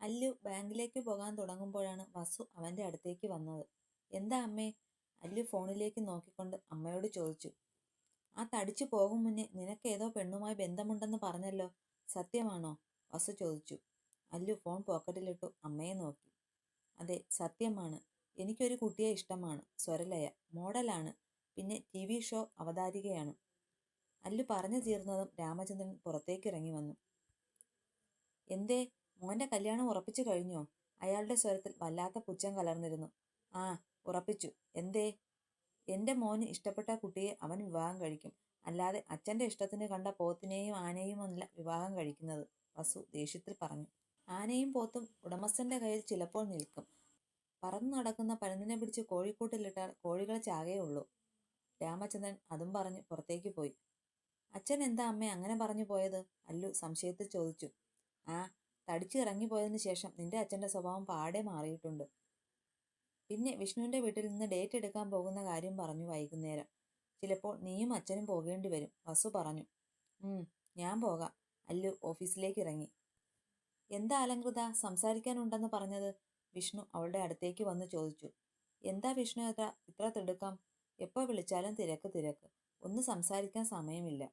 അല്ലു ബാങ്കിലേക്ക് പോകാൻ തുടങ്ങുമ്പോഴാണ് വസു അവന്റെ അടുത്തേക്ക് വന്നത്. എന്താ അമ്മേ? അല്ലു ഫോണിലേക്ക് നോക്കിക്കൊണ്ട് അമ്മയോട് ചോദിച്ചു. ആ തടിച്ചു പോകും മുന്നേ നിനക്കേതോ പെണ്ണുമായി ബന്ധമുണ്ടെന്ന് പറഞ്ഞല്ലോ, സത്യമാണോ? വസു ചോദിച്ചു. അല്ലു ഫോൺ പോക്കറ്റിലിട്ടു അമ്മയെ നോക്കി. അതെ, സത്യമാണ്. എനിക്കൊരു കുട്ടിയെ ഇഷ്ടമാണ്. സ്വരലയ, മോഡലാണ്, പിന്നെ TV ഷോ അവതാരികയാണ്. അല്ലു പറഞ്ഞു തീർന്നതും രാമചന്ദ്രൻ പുറത്തേക്കിറങ്ങി വന്നു. എന്തേ, മോന്റെ കല്യാണം ഉറപ്പിച്ചു കഴിഞ്ഞോ? അയാളുടെ സ്വരത്തിൽ വല്ലാത്ത പുച്ഛം കലർന്നിരുന്നു. ആ, ഉറപ്പിച്ചു. എന്തേ? എന്റെ മോന് ഇഷ്ടപ്പെട്ട കുട്ടിയെ അവൻ വിവാഹം കഴിക്കും, അല്ലാതെ അച്ഛന്റെ ഇഷ്ടത്തിന് കണ്ട പോത്തിനെയും ആനയുമല്ല വിവാഹം കഴിക്കുന്നത്, വസു ദേഷ്യത്തിൽ പറഞ്ഞു. ആനയും പോത്തും ഉടമസ്ഥന്റെ കയ്യിൽ ചിലപ്പോൾ നിൽക്കും. പറന്നു നടക്കുന്ന പരുന്തിനെ പിടിച്ച് കോഴിക്കൂട്ടിലിട്ടാൽ കോഴികൾ ചാകേയുള്ളൂ. രാമചന്ദ്രൻ അതും പറഞ്ഞ് പുറത്തേക്ക് പോയി. അച്ഛൻ എന്താ അമ്മേ അങ്ങനെ പറഞ്ഞു പോയത്? അല്ലു സംശയത്തിൽ ചോദിച്ചു. ആ, തടിച്ച് ഇറങ്ങിപ്പോയതിനു ശേഷം നിന്റെ അച്ഛന്റെ സ്വഭാവം പാടെ മാറിയിട്ടുണ്ട്. പിന്നെ വിഷ്ണുവിന്റെ വീട്ടിൽ നിന്ന് ഡേറ്റ് എടുക്കാൻ പോകുന്ന കാര്യം പറഞ്ഞു വൈകുന്നേരം. ചിലപ്പോൾ നീയും അച്ഛനും പോകേണ്ടി വരും, വസു പറഞ്ഞു. ഞാൻ പോകാം. അല്ലു ഓഫീസിലേക്ക് ഇറങ്ങി. എന്താ അലങ്കൃത, സംസാരിക്കാനുണ്ടെന്ന് പറഞ്ഞത്? വിഷ്ണു അവളുടെ അടുത്തേക്ക് വന്ന് ചോദിച്ചു. എന്താ വിഷ്ണു ഇത്ര തിടുക്കം? എപ്പോൾ വിളിച്ചാലും തിരക്ക് തിരക്ക്, ഒന്ന് സംസാരിക്കാൻ സമയമില്ല.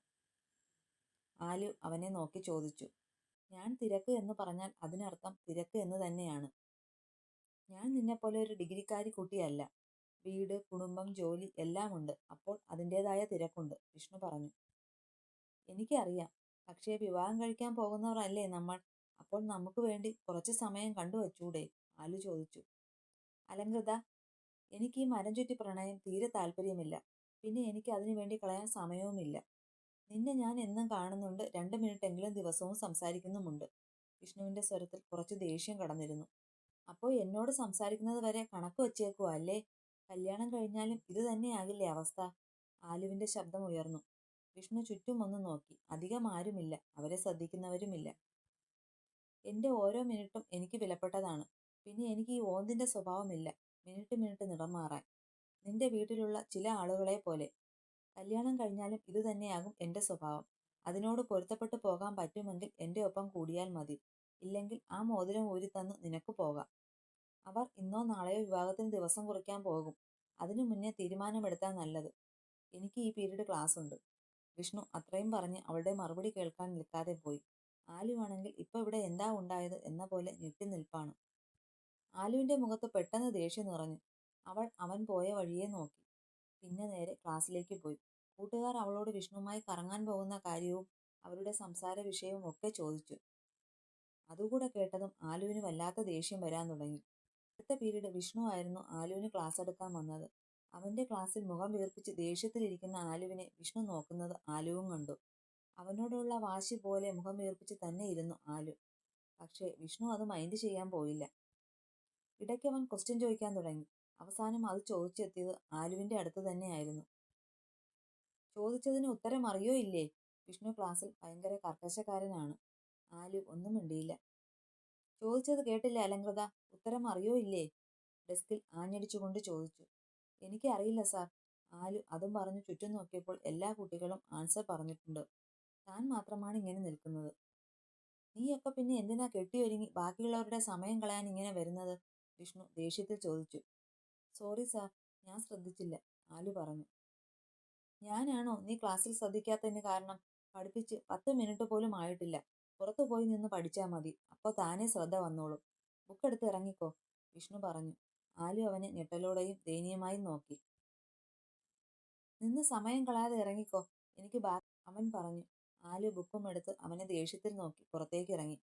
ആലു അവനെ നോക്കി ചോദിച്ചു. ഞാൻ തിരക്ക് എന്ന് പറഞ്ഞാൽ അതിനർത്ഥം തിരക്ക് എന്ന് തന്നെയാണ്. ഞാൻ നിന്നെപ്പോലെ ഒരു ഡിഗ്രിക്കാരി കുട്ടിയല്ല. വീട്, കുടുംബം, ജോലി എല്ലാം ഉണ്ട്. അപ്പോൾ അതിൻ്റെതായ തിരക്കുണ്ട്, വിഷ്ണു പറഞ്ഞു. എനിക്കറിയാം, പക്ഷേ വിവാഹം കഴിക്കാൻ പോകുന്നവർ അല്ലേ നമ്മൾ. അപ്പോൾ നമുക്ക് വേണ്ടി കുറച്ച് സമയം കണ്ടുവച്ചൂടെ? ആലു ചോദിച്ചു. അലങ്കൃത, എനിക്ക് ഈ മരം ചുറ്റി പ്രണയം തീരെ താല്പര്യമില്ല. പിന്നെ എനിക്ക് അതിനു വേണ്ടി കളയാൻ സമയവുമില്ല. നിന്നെ ഞാൻ എന്നും കാണുന്നുണ്ട്, 2 മിനിറ്റെങ്കിലും ദിവസവും സംസാരിക്കുന്നുമുണ്ട്. വിഷ്ണുവിന്റെ സ്വരത്തിൽ കുറച്ച് ദേഷ്യം കടന്നിരുന്നു. അപ്പോൾ എന്നോട് സംസാരിക്കുന്നത് വരെ കണക്ക് വച്ചേക്കുവാ അല്ലേ? കല്യാണം കഴിഞ്ഞാലും ഇത് തന്നെയാകില്ലേ അവസ്ഥ? ആലുവിന്റെ ശബ്ദം ഉയർന്നു. വിഷ്ണു ചുറ്റും ഒന്ന് നോക്കി. അധികം ആരുമില്ല, അവരെ ശ്രദ്ധിക്കുന്നവരുമില്ല. എന്റെ ഓരോ മിനിറ്റും എനിക്ക് വിലപ്പെട്ടതാണ്. പിന്നെ എനിക്ക് ഈ ഓന്തിന്റെ സ്വഭാവമില്ല, മിനിറ്റ് നിറം മാറാൻ. നിന്റെ വീട്ടിലുള്ള ചില ആളുകളെ പോലെ. കല്യാണം കഴിഞ്ഞാലും ഇത് തന്നെയാകും എന്റെ സ്വഭാവം. അതിനോട് പൊരുത്തപ്പെട്ടു പോകാൻ പറ്റുമെങ്കിൽ എന്റെ ഒപ്പം കൂടിയാൽ മതി. ഇല്ലെങ്കിൽ ആ മോതിരം ഊരിത്തന്നു നിനക്ക് പോകാം. അവർ ഇന്നോ നാളെയോ വിവാഹത്തിന് ദിവസം കുറിക്കാൻ പോകും. അതിനു മുന്നേ തീരുമാനമെടുത്താൽ നല്ലത്. എനിക്ക് ഈ പീരീഡ് ക്ലാസ് ഉണ്ട്. വിഷ്ണു അത്രയും പറഞ്ഞ് അവളുടെ മറുപടി കേൾക്കാൻ നിൽക്കാതെ പോയി. ആലുവാണെങ്കിൽ ഇപ്പൊ ഇവിടെ എന്താ ഉണ്ടായത് എന്ന പോലെ ഞെട്ടി നിൽപ്പാണ്. ആലുവിന്റെ മുഖത്ത് പെട്ടെന്ന് ദേഷ്യം നിറഞ്ഞു. അവൻ പോയ വഴിയെ നോക്കി. പിന്നെ നേരെ ക്ലാസ്സിലേക്ക് പോയി. കൂട്ടുകാർ അവളോട് വിഷ്ണുവുമായി കറങ്ങാൻ പോകുന്ന കാര്യവും അവരുടെ സംസാര വിഷയവും ഒക്കെ ചോദിച്ചു. അതുകൂടെ കേട്ടതും ആലുവിന് വല്ലാത്ത ദേഷ്യം വരാൻ തുടങ്ങി. അടുത്ത പീരീഡ് വിഷ്ണു ആയിരുന്നു ആലുവിന് ക്ലാസ് എടുക്കാൻ വന്നത്. അവന്റെ ക്ലാസ്സിൽ മുഖം വീർപ്പിച്ച് ദേഷ്യത്തിലിരിക്കുന്ന ആലുവിനെ വിഷ്ണു നോക്കുന്നത് ആലുവും കണ്ടു. അവനോടുള്ള വാശി പോലെ മുഖം വീർപ്പിച്ച് തന്നെ ഇരുന്നു ആലു. പക്ഷേ വിഷ്ണു അത് മൈൻഡ് ചെയ്യാൻ പോയില്ല. ഇടയ്ക്ക് അവൻ ക്വസ്റ്റ്യൻ ചോദിക്കാൻ തുടങ്ങി. അവസാനം അത് ചോദിച്ചെത്തിയത് ആലുവിന്റെ അടുത്ത് തന്നെയായിരുന്നു. ചോദിച്ചതിന് ഉത്തരം അറിയോ ഇല്ലേ? വിഷ്ണു ക്ലാസ്സിൽ ഭയങ്കര കർക്കശക്കാരനാണ്. ആലു ഒന്നും മിണ്ടിയില്ല. ചോദിച്ചത് കേട്ടില്ലേ അലങ്കൃത, ഉത്തരം അറിയോ ഇല്ലേ? ഡെസ്കിൽ ആഞ്ഞടിച്ചുകൊണ്ട് ചോദിച്ചു. എനിക്ക് അറിയില്ല സാർ. ആലു അതും പറഞ്ഞു ചുറ്റും നോക്കിയപ്പോൾ എല്ലാ കുട്ടികളും ആൻസർ പറഞ്ഞിട്ടുണ്ട്. താൻ മാത്രമാണ് ഇങ്ങനെ നിൽക്കുന്നത്. നീയൊക്കെ പിന്നെ എന്തിനാ കെട്ടിയൊരുങ്ങി ബാക്കിയുള്ളവരുടെ സമയം കളയാൻ ഇങ്ങനെ വരുന്നത്? വിഷ്ണു ദേഷ്യത്തിൽ ചോദിച്ചു. സോറി സാർ, ഞാൻ ശ്രദ്ധിച്ചില്ല, ആലു പറഞ്ഞു. ഞാനാണോ നീ ക്ലാസ്സിൽ ശ്രദ്ധിക്കാത്തതിന് കാരണം? പഠിപ്പിച്ച് 10 മിനിറ്റ് പോലും ആയിട്ടില്ല. പുറത്തു പോയി നിന്ന് പഠിച്ചാൽ മതി, അപ്പോൾ താനേ ശ്രദ്ധ വന്നോളും. ബുക്കെടുത്ത് ഇറങ്ങിക്കോ, വിഷ്ണു പറഞ്ഞു. ആലു അവനെ ഞെട്ടലോടെയും ദയനീയമായും നോക്കി. നിന്ന് സമയം കളയാതെ ഇറങ്ങിക്കോ, എനിക്ക് അവൻ പറഞ്ഞു. ആലു ബുക്കും എടുത്ത് അവനെ ദേഷ്യത്തിൽ നോക്കി പുറത്തേക്ക് ഇറങ്ങി.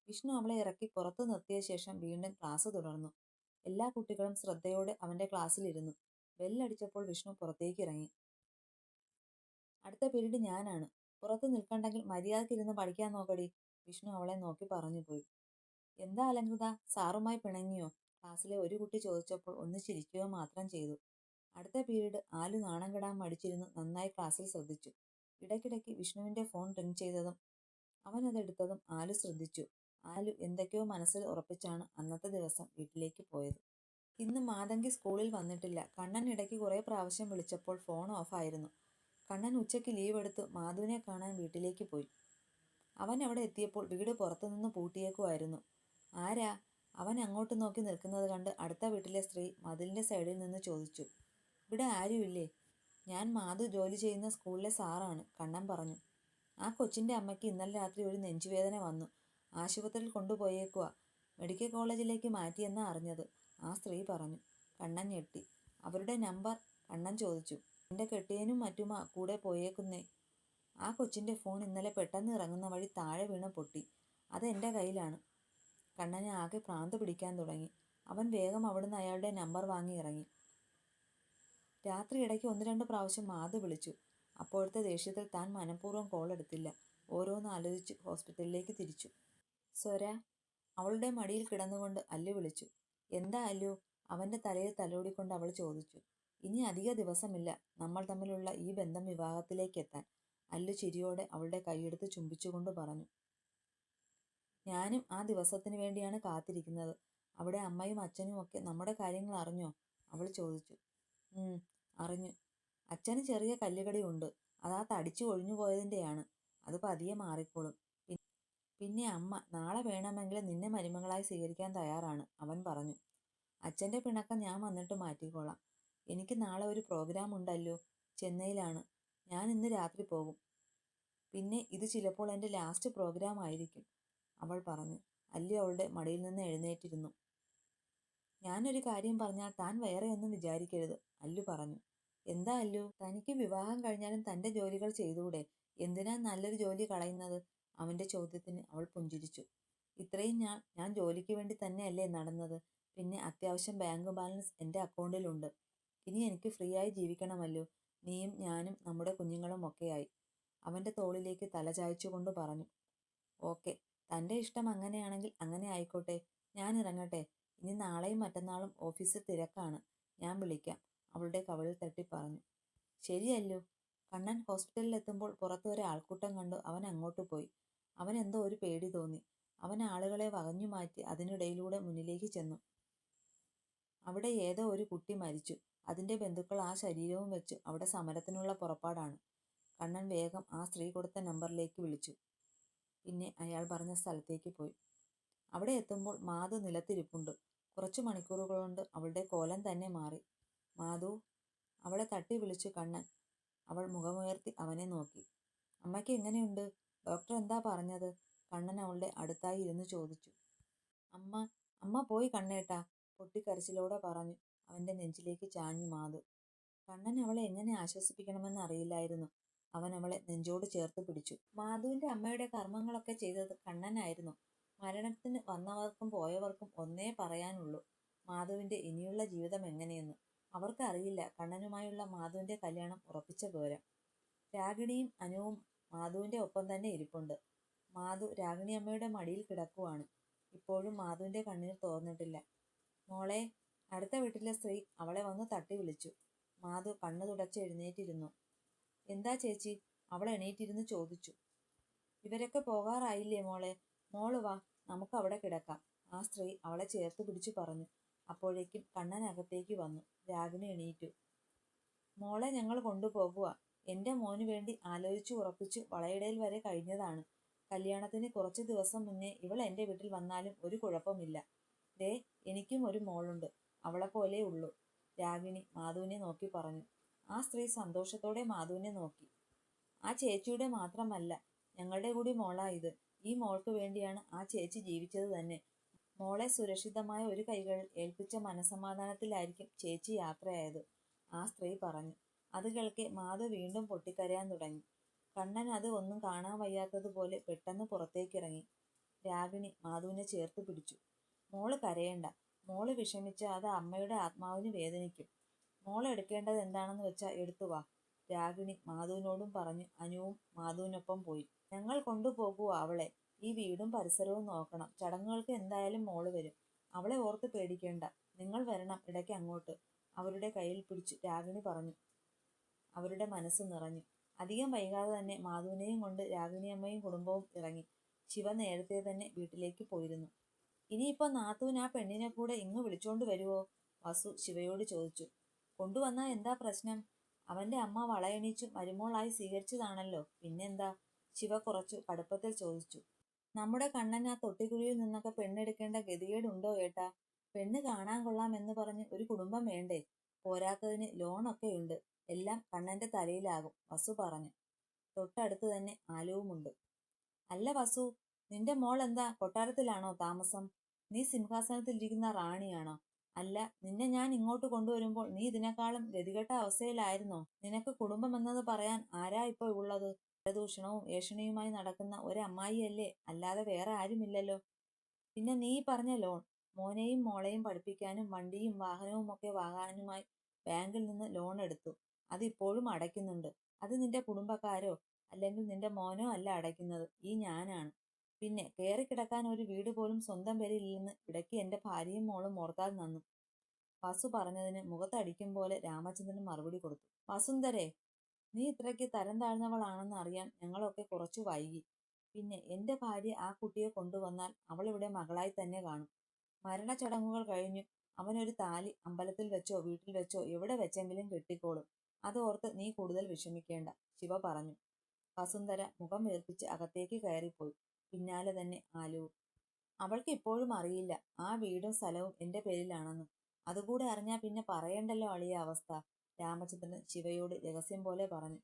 വിഷ്ണു അവളെ ഇറക്കി പുറത്തു നിർത്തിയ ശേഷം വീണ്ടും ക്ലാസ് തുടർന്നു. എല്ലാ കുട്ടികളും ശ്രദ്ധയോടെ അവന്റെ ക്ലാസ്സിലിരുന്നു. ബെല്ലടിച്ചപ്പോൾ വിഷ്ണു പുറത്തേക്ക് ഇറങ്ങി. അടുത്ത പീരീഡ് ഞാനാണ്. പുറത്ത് നിൽക്കണ്ടെങ്കിൽ മര്യാദക്കിരുന്ന് പഠിക്കാൻ നോക്കടി, വിഷ്ണു അവളെ നോക്കി പറഞ്ഞു പോയി. എന്താ അലങ്കൃത, സാറുമായി പിണങ്ങിയോ? ക്ലാസ്സിലെ ഒരു കുട്ടി ചോദിച്ചപ്പോൾ ഒന്ന് ചിരിക്കുക മാത്രം ചെയ്തു. അടുത്ത പീരീഡ് ആലു നാണം കെടാൻ മടിച്ചിരുന്ന് നന്നായി ക്ലാസ്സിൽ ശ്രദ്ധിച്ചു. ഇടയ്ക്കിടയ്ക്ക് വിഷ്ണുവിന്റെ ഫോൺ റിങ് ചെയ്തതും അവൻ അതെടുത്തതും ആലു ശ്രദ്ധിച്ചു. ആലു എന്തൊക്കെയോ മനസ്സിൽ ഉറപ്പിച്ചാണ് അന്നത്തെ ദിവസം വീട്ടിലേക്ക് പോയത്. ഇന്ന് മാതങ്കി സ്കൂളിൽ വന്നിട്ടില്ല. കണ്ണൻ ഇടയ്ക്ക് കുറേ പ്രാവശ്യം വിളിച്ചപ്പോൾ ഫോൺ ഓഫായിരുന്നു. കണ്ണൻ ഉച്ചയ്ക്ക് ലീവ് എടുത്ത് മാധുവിനെ കാണാൻ വീട്ടിലേക്ക് പോയി. അവൻ അവിടെ എത്തിയപ്പോൾ വീട് പുറത്തുനിന്ന് പൂട്ടിയേക്കുമായിരുന്നു. ആരാ? അവൻ അങ്ങോട്ട് നോക്കി നിൽക്കുന്നത് കണ്ട് അടുത്ത വീട്ടിലെ സ്ത്രീ മതിലിന്റെ സൈഡിൽ നിന്ന് ചോദിച്ചു. ഇവിടെ ആരുമില്ലേ? ഞാൻ മാധു ജോലി ചെയ്യുന്ന സ്കൂളിലെ സാറാണ്, കണ്ണൻ പറഞ്ഞു. ആ കൊച്ചിന്റെ അമ്മയ്ക്ക് ഇന്നലെ രാത്രി ഒരു നെഞ്ചുവേദന വന്നു. ആശുപത്രിയിൽ കൊണ്ടുപോയേക്കുവാ. മെഡിക്കൽ കോളേജിലേക്ക് മാറ്റിയെന്നാ അറിഞ്ഞത്, ആ സ്ത്രീ പറഞ്ഞു. കണ്ണൻ ഞെട്ടി. അവരുടെ നമ്പർ? കണ്ണൻ ചോദിച്ചു. എൻ്റെ കെട്ടിയനും മറ്റുമാ കൂടെ പോയേക്കുന്നേ. ആ കൊച്ചിന്റെ ഫോൺ ഇന്നലെ പെട്ടെന്ന് ഇറങ്ങുന്ന വഴി താഴെ വീണ് പൊട്ടി. അതെൻ്റെ കയ്യിലാണ്. കണ്ണനെ ആകെ ഭ്രാന്ത് പിടിക്കാൻ തുടങ്ങി. അവൻ വേഗം അവിടുന്ന് അയാളുടെ നമ്പർ വാങ്ങി ഇറങ്ങി. രാത്രി ഇടയ്ക്ക് 1-2 പ്രാവശ്യം മാധു വിളിച്ചു. അപ്പോഴത്തെ ദേഷ്യത്തിൽ താൻ മനഃപൂർവ്വം കോൾ എടുത്തില്ല. ഓരോന്ന് ആലോചിച്ച് ഹോസ്പിറ്റലിലേക്ക് തിരിച്ചു. സ്വര, അവളുടെ മടിയിൽ കിടന്നുകൊണ്ട് അല്ലു വിളിച്ചു. എന്താ അല്ലു? അവന്റെ തലയിൽ തലോടിക്കൊണ്ട് അവൾ ചോദിച്ചു. ഇനി അധിക ദിവസമില്ല നമ്മൾ തമ്മിലുള്ള ഈ ബന്ധം വിവാഹത്തിലേക്ക് എത്താൻ, അല്ലു ചിരിയോടെ അവളുടെ കൈയെടുത്ത് ചുംബിച്ചുകൊണ്ട് പറഞ്ഞു. ഞാനും ആ ദിവസത്തിന് വേണ്ടിയാണ് കാത്തിരിക്കുന്നത്. അവിടെ അമ്മയും അച്ഛനും ഒക്കെ നമ്മുടെ കാര്യങ്ങൾ അറിഞ്ഞോ? അവൾ ചോദിച്ചു. അറിഞ്ഞു. അച്ഛന് ചെറിയ കല്ലുകടി ഉണ്ട്. അതാ തടിച്ചു ഒഴിഞ്ഞു പോയതിൻ്റെയാണ്. അത് പതിയെ മാറിക്കോളും. പിന്നെ അമ്മ നാളെ വേണമെങ്കിൽ നിന്നെ മരുമകളായി സ്വീകരിക്കാൻ തയ്യാറാണ്, അവൻ പറഞ്ഞു. അച്ഛൻ്റെ പിണക്കം ഞാൻ വന്നിട്ട് മാറ്റിക്കോളാം. എനിക്ക് നാളെ ഒരു പ്രോഗ്രാം ഉണ്ടല്ലോ, ചെന്നൈയിലാണ്. ഞാൻ ഇന്ന് രാത്രി പോകും. പിന്നെ ഇത് ചിലപ്പോൾ എൻ്റെ ലാസ്റ്റ് പ്രോഗ്രാം ആയിരിക്കും, അവൾ പറഞ്ഞു. അല്ലു അവളുടെ മടിയിൽ നിന്ന് എഴുന്നേറ്റിരുന്നു. ഞാനൊരു കാര്യം പറഞ്ഞാൽ താൻ വേറെ ഒന്നും വിചാരിക്കരുത്, അല്ലു പറഞ്ഞു. എന്താ അല്ലു? തനിക്ക് വിവാഹം കഴിഞ്ഞാലും തൻ്റെ ജോലികൾ ചെയ്തുകൂടെ? എന്തിനാ നല്ലൊരു ജോലി കളയുന്നത്? അവൻ്റെ ചോദ്യത്തിന് അവൾ പുഞ്ചിരിച്ചു. ഇത്രയും ഞാൻ ജോലിക്ക് വേണ്ടി തന്നെയല്ലേ നടന്നത്. പിന്നെ അത്യാവശ്യം ബാങ്ക് ബാലൻസ് എൻ്റെ അക്കൗണ്ടിലുണ്ട്. ഇനി എനിക്ക് ഫ്രീ ആയി ജീവിക്കണമല്ലോ, നീയും ഞാനും നമ്മുടെ കുഞ്ഞുങ്ങളും ഒക്കെയായി. അവൻ്റെ തോളിലേക്ക് തല ചായച്ചുകൊണ്ട് പറഞ്ഞു. ഓക്കെ, തൻ്റെ ഇഷ്ടം അങ്ങനെയാണെങ്കിൽ അങ്ങനെ ആയിക്കോട്ടെ. ഞാൻ ഇറങ്ങട്ടെ. ഇനി നാളെയും മറ്റന്നാളും ഓഫീസിൽ തിരക്കാണ്. ഞാൻ വിളിക്കാം, അവളുടെ കവിളിൽ തട്ടി പറഞ്ഞു. ശരിയല്ലോ. കണ്ണൻ ഹോസ്പിറ്റലിലെത്തുമ്പോൾ പുറത്ത് ഒരു ആൾക്കൂട്ടം കണ്ടു അവൻ അങ്ങോട്ട് പോയി. അവൻ എന്തോ ഒരു പേടി തോന്നി. അവൻ ആളുകളെ വകഞ്ഞു മാറ്റി അതിനിടയിലൂടെ മുന്നിലേക്ക് ചെന്നു. അവിടെ ഏതോ ഒരു കുട്ടി മരിച്ചു. അതിൻ്റെ ബന്ധുക്കൾ ആ ശരീരവും വെച്ച് അവിടെ സമരത്തിനുള്ള പുറപ്പാടാണ്. കണ്ണൻ വേഗം ആ സ്ത്രീ കൊടുത്ത നമ്പറിലേക്ക് വിളിച്ചു. പിന്നെ അയാൾ പറഞ്ഞ സ്ഥലത്തേക്ക് പോയി. അവിടെ എത്തുമ്പോൾ മാധു നിലത്തിരിപ്പുണ്ട്. കുറച്ചു മണിക്കൂറുകൾ കൊണ്ട് അവളുടെ കോലം തന്നെ മാറി. മാധു, അവളെ തട്ടി വിളിച്ചു കണ്ണൻ. അവൾ മുഖമുയർത്തി അവനെ നോക്കി. അമ്മയ്ക്ക് എങ്ങനെയുണ്ട്? ഡോക്ടർ എന്താ പറഞ്ഞത്? കണ്ണൻ അവളുടെ അടുത്തായി ഇരുന്ന് ചോദിച്ചു. അമ്മ അമ്മ പോയി കണ്ണേട്ടാ, പൊട്ടിക്കരച്ചിലോടെ പറഞ്ഞു അവൻ്റെ നെഞ്ചിലേക്ക് ചാഞ്ഞു മാധു. കണ്ണൻ അവളെ എങ്ങനെ ആശ്വസിപ്പിക്കണമെന്ന് അറിയില്ലായിരുന്നു. അവൻ അവളെ നെഞ്ചോട് ചേർത്ത് പിടിച്ചു. മാധുവിൻ്റെ അമ്മയുടെ കർമ്മങ്ങളൊക്കെ ചെയ്തത് കണ്ണനായിരുന്നു. മരണത്തിന് വന്നവർക്കും പോയവർക്കും ഒന്നേ പറയാനുള്ളൂ, മാധുവിൻ്റെ ഇനിയുള്ള ജീവിതം എങ്ങനെയെന്ന്. അവർക്കറിയില്ല കണ്ണനുമായുള്ള മാധുവിൻ്റെ കല്യാണം ഉറപ്പിച്ച വിവരം. രാഗിണിയും അനുവും മാധുവിൻ്റെ ഒപ്പം തന്നെ ഇരിപ്പുണ്ട്. മാധു രാഗിണി അമ്മയുടെ മടിയിൽ കിടക്കുവാണ്. ഇപ്പോഴും മാധുവിൻ്റെ കണ്ണീർ തോർന്നിട്ടില്ല. മോളെ, അടുത്ത വീട്ടിലെ സ്ത്രീ അവളെ വന്ന് തട്ടി വിളിച്ചു. മാധു കണ്ണു തുടച്ച് എഴുന്നേറ്റിരുന്നു. എന്താ ചേച്ചി? അവൾ എണീറ്റിരുന്ന് ചോദിച്ചു. ഇവരൊക്കെ പോകാറായില്ലേ മോളെ? മോള് വാ, നമുക്ക് അവിടെ കിടക്കാം, ആ സ്ത്രീ അവളെ ചേർത്ത് പിടിച്ചു പറഞ്ഞു. അപ്പോഴേക്കും കണ്ണൻ അകത്തേക്ക് വന്നു. രാഗിണി എണീറ്റു. മോളെ ഞങ്ങൾ കൊണ്ടുപോകുക. എൻ്റെ മോന് വേണ്ടി ആലോചിച്ചു ഉറപ്പിച്ചു വളയിടയിൽ വരെ കഴിഞ്ഞതാണ്. കല്യാണത്തിന് കുറച്ച് ദിവസം മുന്നേ ഇവൾ എൻ്റെ വീട്ടിൽ വന്നാലും ഒരു കുഴപ്പമില്ല. ദേ, എനിക്കും ഒരു മോളുണ്ട്, അവളെപ്പോലെ ഉള്ളൂ, രാഗിണി മാധുവിനെ നോക്കി പറഞ്ഞു. ആ സ്ത്രീ സന്തോഷത്തോടെ മാധുവിനെ നോക്കി. ആ ചേച്ചിയുടെ മാത്രമല്ല, ഞങ്ങളുടെ കൂടി മോളാ ഇത്. ഈ മോൾക്ക് വേണ്ടിയാണ് ആ ചേച്ചി ജീവിച്ചത് തന്നെ. മോളെ സുരക്ഷിതമായ ഒരു കൈകളിൽ ഏൽപ്പിച്ച മനസമാധാനത്തിലായിരിക്കും ചേച്ചി യാത്രയായത്, ആ സ്ത്രീ പറഞ്ഞു. അത് കേൾക്കെ മാധു വീണ്ടും പൊട്ടിക്കരയാൻ തുടങ്ങി. കണ്ണൻ അത് ഒന്നും കാണാൻ വയ്യാത്തതുപോലെ പെട്ടെന്ന് പുറത്തേക്കിറങ്ങി. രാഗിണി മാധുവിനെ ചേർത്ത് പിടിച്ചു. മോള് കരയണ്ട. മോള് വിഷമിച്ച അത് അമ്മയുടെ ആത്മാവിന് വേദനിക്കും. മോള് എടുക്കേണ്ടത് എന്താണെന്ന് വെച്ചാൽ എടുത്തുവാ, രാഗിണി മാധുവിനോടും പറഞ്ഞു അനുവും മാധുവിനൊപ്പം പോയി. ഞങ്ങൾ കൊണ്ടുപോകുക അവളെ. ഈ വീടും പരിസരവും നോക്കണം. ചടങ്ങുകൾക്ക് എന്തായാലും മോള് വരും. അവളെ ഓർത്ത് പേടിക്കേണ്ട. നിങ്ങൾ വരണം ഇടയ്ക്ക് അങ്ങോട്ട്, അവരുടെ കയ്യിൽ പിടിച്ചു രാഗിണി പറഞ്ഞു. അവരുടെ മനസ്സ് നിറഞ്ഞു. അധികം വൈകാതെ തന്നെ മാധുവിനെയും കൊണ്ട് രാഗിണിയമ്മയും കുടുംബവും ഇറങ്ങി. ശിവ നേരത്തെ തന്നെ വീട്ടിലേക്ക് പോയിരുന്നു. ഇനിയിപ്പോൾ നാത്തൂൻ ആ പെണ്ണിനെ കൂടെ ഇങ്ങ് വിളിച്ചോണ്ട് വരുവോ? വസു ശിവയോട് ചോദിച്ചു. കൊണ്ടുവന്നാ എന്താ പ്രശ്നം? അവന്റെ അമ്മ വളയണിച്ചു മരുമോളായി സ്വീകരിച്ചതാണല്ലോ, പിന്നെന്താ? ശിവ കുറച്ചു കടുപ്പത്തിൽ ചോദിച്ചു. നമ്മുടെ കണ്ണൻ ആ തൊട്ടിക്കുഴിയിൽ നിന്നൊക്കെ പെണ്ണെടുക്കേണ്ട ഗതികേടുണ്ടോ ഏട്ടാ? പെണ്ണ് കാണാൻ കൊള്ളാം എന്ന് പറഞ്ഞ് ഒരു കുടുംബം വേണ്ടേ? പോരാത്തതിന് ലോണൊക്കെയുണ്ട്. എല്ലാം കണ്ണന്റെ തലയിലാകും, വസു പറഞ്ഞു. തൊട്ടടുത്ത് തന്നെ ആലുവുമുണ്ട്. അല്ല വസു, നിന്റെ മോൾ എന്താ കൊട്ടാരത്തിലാണോ താമസം? നീ സിംഹാസനത്തിലിരിക്കുന്ന റാണിയാണോ? അല്ല, നിന്നെ ഞാൻ ഇങ്ങോട്ട് കൊണ്ടുവരുമ്പോൾ നീ ഇതിനേക്കാളും ഗതികെട്ട അവസ്ഥയിലായിരുന്നോ? നിനക്ക് കുടുംബം എന്നത് പറയാൻ ആരാ ഇപ്പോൾ ഉള്ളത്? ദൂഷണവും ഏഷണിയുമായി നടക്കുന്ന ഒരമ്മായിയല്ലേ, അല്ലാതെ വേറെ ആരുമില്ലല്ലോ. പിന്നെ നീ പറഞ്ഞ ലോൺ, മോനെയും മോളെയും പഠിപ്പിക്കാനും വണ്ടിയും വാഹനവും ഒക്കെ വാങ്ങാനുമായി ബാങ്കിൽ നിന്ന് ലോൺ എടുത്തു. അതിപ്പോഴും അടയ്ക്കുന്നുണ്ട്. അത് നിന്റെ കുടുംബക്കാരോ അല്ലെങ്കിൽ നിന്റെ മോനോ അല്ല അടയ്ക്കുന്നത്, ഈ ഞാനാണ്. പിന്നെ കേറിക്കിടക്കാൻ ഒരു വീട് പോലും സ്വന്തം പേരിലില്ലെന്ന് ഇടയ്ക്ക് എന്റെ ഭാര്യയും മോളും ഓർത്താൽ നന്നു. വസു പറഞ്ഞതിന് മുഖത്തടിക്കും പോലെ രാമചന്ദ്രൻ മറുപടി കൊടുത്തു. വസുന്ധരെ, നീ ഇത്രയ്ക്ക് തരം താഴ്ന്നവളാണെന്ന് അറിയാൻ ഞങ്ങളൊക്കെ കുറച്ചു വൈകി. പിന്നെ എന്റെ ഭാര്യ ആ കുട്ടിയെ കൊണ്ടുവന്നാൽ അവളിവിടെ മകളായി തന്നെ കാണും. മരണച്ചടങ്ങുകൾ കഴിഞ്ഞു അവനൊരു താലി അമ്പലത്തിൽ വെച്ചോ വീട്ടിൽ വെച്ചോ എവിടെ വെച്ചെങ്കിലും കെട്ടിക്കോളും. അതോർത്ത് നീ കൂടുതൽ വിഷമിക്കേണ്ട, ശിവ പറഞ്ഞു. വസുന്ധര മുഖം വീർപ്പിച്ച് അകത്തേക്ക് കയറിപ്പോയി. പിന്നാലെ തന്നെ ആലുവും. അവൾക്ക് ഇപ്പോഴും അറിയില്ല ആ വീടും സ്ഥലവും എന്റെ പേരിലാണെന്ന്. അതുകൂടെ അറിഞ്ഞാ പിന്നെ പറയണ്ടല്ലോ അളിയ അവസ്ഥ, രാമചന്ദ്രൻ ശിവയോട് രഹസ്യം പോലെ പറഞ്ഞു.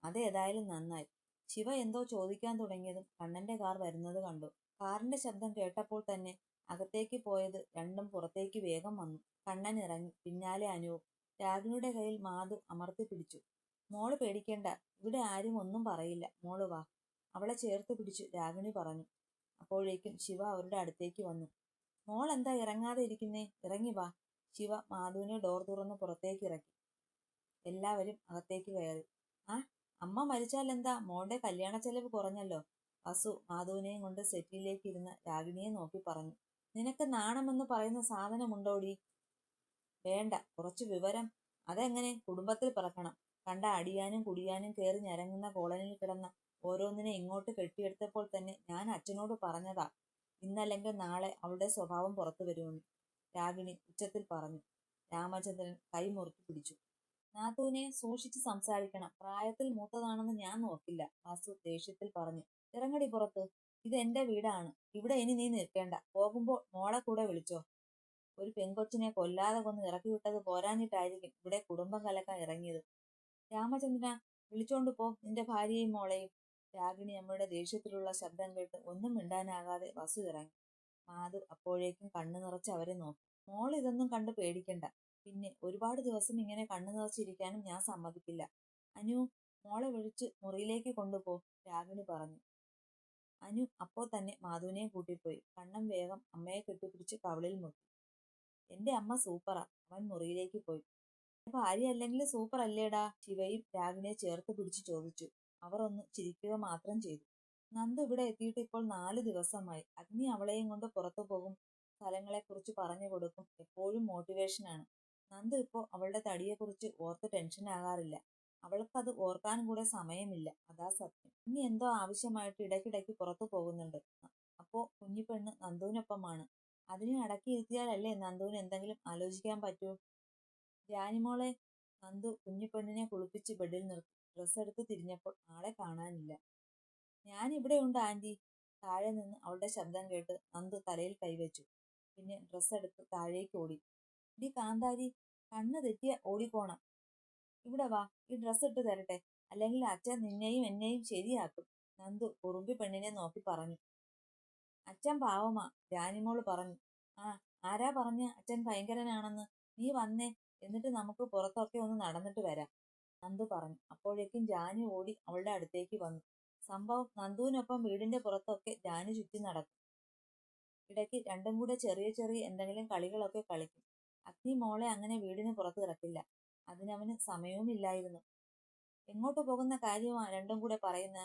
അതേതായാലും നന്നായി. ശിവ എന്തോ ചോദിക്കാൻ തുടങ്ങിയതും കണ്ണന്റെ കാർ വരുന്നത് കണ്ടു. കാറിന്റെ ശബ്ദം കേട്ടപ്പോൾ തന്നെ അകത്തേക്ക് പോയത് രണ്ടും പുറത്തേക്ക് വേഗം വന്നു. കണ്ണൻ ഇറങ്ങി, പിന്നാലെ അനുവും. രാഗിണിയുടെ കയ്യിൽ മാധു അമർത്തി പിടിച്ചു. മോള് പേടിക്കേണ്ട, ഇവിടെ ആരും ഒന്നും പറയില്ല, മോള് വാ. അവളെ ചേർത്ത് പിടിച്ചു രാഗിണി പറഞ്ഞു. അപ്പോഴേക്കും ശിവ അവരുടെ അടുത്തേക്ക് വന്നു. മോൾ എന്താ ഇറങ്ങാതെ ഇരിക്കുന്നേ, ഇറങ്ങി വാ. ശിവ മാധുവിനെ ഡോർ തുറന്ന് പുറത്തേക്ക് ഇറക്കി. എല്ലാവരും അകത്തേക്ക് കയറി. ആ, അമ്മ മരിച്ചാൽ എന്താ, മോളുടെ കല്യാണ ചെലവ് കുറഞ്ഞല്ലോ. വസു മാധുവിനെയും കൊണ്ട് സെറ്റിയിലേക്ക് ഇരുന്ന രാഗിണിയെ നോക്കി പറഞ്ഞു. നിനക്ക് നാണമെന്ന് പറയുന്ന സാധനമുണ്ടോടി? വേണ്ട, കുറച്ചു വിവരം. അതെങ്ങനെ കുടുംബത്തിൽ പിറക്കണം? കണ്ട അടിയാനും കുടിയാനും കയറി ഞരങ്ങുന്ന കോളനിയിൽ കിടന്ന ഓരോന്നിനെ ഇങ്ങോട്ട് കെട്ടിയെടുത്തപ്പോൾ തന്നെ ഞാൻ അച്ഛനോട് പറഞ്ഞതാ, ഇന്നല്ലെങ്കിൽ നാളെ അവളുടെ സ്വഭാവം പുറത്തു വരുമെന്ന്, രാഗിണി ഉച്ചത്തിൽ പറഞ്ഞു. രാമചന്ദ്രൻ കൈ മുറുക്കി പിടിച്ചു. നാത്തൂനെ സൂക്ഷിച്ച് സംസാരിക്കണം, പ്രായത്തിൽ മൂത്തതാണെന്ന് ഞാൻ നോക്കില്ല, വാസു ദേഷ്യത്തിൽ പറഞ്ഞു. ഇറങ്ങടി പുറത്ത്, ഇത് എന്റെ വീടാണ്, ഇവിടെ ഇനി നീ നിൽക്കേണ്ട. പോകുമ്പോൾ മോളെ കൂടെ വിളിച്ചോ. ഒരു പെൺകൊച്ചിനെ കൊല്ലാതെ കൊന്ന് ഇറക്കി വിട്ടത് പോരാഞ്ഞിട്ടായിരിക്കും ഇവിടെ കുടുംബം കലക്കാൻ ഇറങ്ങിയത്. രാമചന്ദ്രന, വിളിച്ചോണ്ട് പോ നിന്റെ ഭാര്യയും മോളെയും. രാഗിണി അമ്മയുടെ ദേഷ്യത്തിലുള്ള ശബ്ദം കേട്ട് ഒന്നും മിണ്ടാനാകാതെ വസു ഇറങ്ങി. മാധു അപ്പോഴേക്കും കണ്ണു നിറച്ച് അവരെ നോക്കി. മോൾ ഇതൊന്നും കണ്ട് പേടിക്കണ്ട. പിന്നെ ഒരുപാട് ദിവസം ഇങ്ങനെ കണ്ണു നിറച്ചിരിക്കാനും ഞാൻ സമ്മതിക്കില്ല. അനു, മോളെ വിളിച്ച് മുറിയിലേക്ക് കൊണ്ടുപോ, രാഗിണി പറഞ്ഞു. അനു അപ്പോൾ തന്നെ മാധുവിനെയും കൂട്ടിപ്പോയി. കണ്ണൻ വേഗം അമ്മയെ കെട്ടിപ്പിടിച്ച് കവളിൽ മുട്ടി. എന്റെ അമ്മ സൂപ്പറാ, അവൻ മുറിയിലേക്ക് പോയി. ഭാര്യ അല്ലെങ്കിൽ സൂപ്പർ അല്ലേടാ, ശിവയും രാഗിണിയെ ചേർത്ത് പിടിച്ചു ചോദിച്ചു. അവർ ഒന്ന് ചിരിക്കുക മാത്രം ചെയ്തു. നന്ദു ഇവിടെ എത്തിയിട്ട് ഇപ്പോൾ 4 ദിവസമായി. അഗ്നി അവളെയും കൊണ്ട് പുറത്തു പോകും, സ്ഥലങ്ങളെക്കുറിച്ച് പറഞ്ഞു കൊടുക്കും, എപ്പോഴും മോട്ടിവേഷനാണ്. നന്ദു ഇപ്പോൾ അവളുടെ തടിയെക്കുറിച്ച് ഓർത്ത് ടെൻഷൻ ആകാറില്ല. അവൾക്കത് ഓർക്കാൻ കൂടെ സമയമില്ല, അതാ സത്യം. ഇനി എന്തോ ആവശ്യമായിട്ട് ഇടയ്ക്കിടയ്ക്ക് പുറത്തു പോകുന്നുണ്ട്. അപ്പോ കുഞ്ഞിപ്പെണ്ണ് നന്ദുവിനൊപ്പമാണ്. അതിനെ അടക്കിയിരുത്തിയാലല്ലേ നന്ദുവിന് എന്തെങ്കിലും ആലോചിക്കാൻ പറ്റൂ. ജാനിമോളെ, നന്ദു കുഞ്ഞിപ്പെണ്ണിനെ കുളിപ്പിച്ച് ബെഡിൽ നിർത്തി. ഡ്രസ്സ് എടുത്ത് തിരിഞ്ഞപ്പോൾ ആളെ കാണാനില്ല. ഞാൻ ഇവിടെ ഉണ്ട് ആന്റി. താഴെ നിന്ന് അവളുടെ ശബ്ദം കേട്ട് നന്ദു തലയിൽ കൈവച്ചു. പിന്നെ ഡ്രസ്സ് എടുത്ത് താഴേക്ക് ഓടി. ഇടി കാന്താരി, കണ്ണ് തെറ്റിയ ഓടിക്കോണം. ഇവിടെ വാ, ഈ ഡ്രസ്സ് ഇട്ട് തരട്ടെ, അല്ലെങ്കിൽ അച്ഛൻ നിന്നെയും എന്നെയും ശരിയാക്കും, നന്ദു കുറുമ്പി പെണ്ണിനെ നോക്കി പറഞ്ഞു. അച്ഛൻ പാവമാ, ജാനിമോള് പറഞ്ഞു. ആ, ആരാ പറഞ്ഞ അച്ഛൻ ഭയങ്കരനാണെന്ന്? നീ വന്നേ, എന്നിട്ട് നമുക്ക് പുറത്തൊക്കെ ഒന്ന് നടന്നിട്ട് വരാം, നന്ദു പറഞ്ഞു. അപ്പോഴേക്കും ജാനു ഓടി അവളുടെ അടുത്തേക്ക് വന്നു. സംഭവം നന്ദുവിനൊപ്പം വീടിന്റെ പുറത്തൊക്കെ ജാനു ചുറ്റി നടക്കും. ഇടയ്ക്ക് രണ്ടും കൂടെ ചെറിയ ചെറിയ എന്തെങ്കിലും കളികളൊക്കെ കളിക്കും. അഗ്നി മോളെ അങ്ങനെ വീടിന് പുറത്ത് ഇറക്കില്ല, അതിനവന് സമയവുമില്ലായിരുന്നു. എങ്ങോട്ട് പോകുന്ന കാര്യമാ രണ്ടും കൂടെ പറയുന്ന,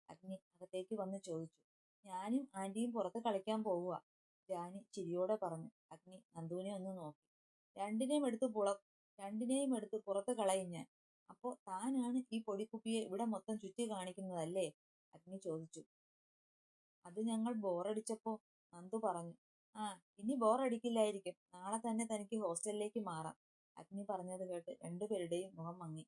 അഗ്നി അകത്തേക്ക് വന്ന് ചോദിച്ചു. ഞാനും ആന്റിയും പുറത്ത് കളിക്കാൻ പോവുക, ജാനി ചിരിയോടെ പറഞ്ഞു. അഗ്നി നന്ദുവിനെ ഒന്ന് നോക്കി. രണ്ടിനെയും എടുത്ത് പുറത്ത് കളയും ഞാൻ. അപ്പോ താനാണ് ഈ പൊടിക്കുപ്പിയെ ഇവിടെ മൊത്തം ചുറ്റി കാണിക്കുന്നതല്ലേ, അഗ്നി ചോദിച്ചു. അത് ഞങ്ങൾ ബോറടിച്ചപ്പോ, നന്ദു പറഞ്ഞു. ആ, ഇനി ബോറടിക്കില്ലായിരിക്കും, നാളെ തന്നെ തനിക്ക് ഹോസ്റ്റലിലേക്ക് മാറാം, അഗ്നി പറഞ്ഞത് കേട്ട് രണ്ടുപേരുടെയും മുഖം മങ്ങി.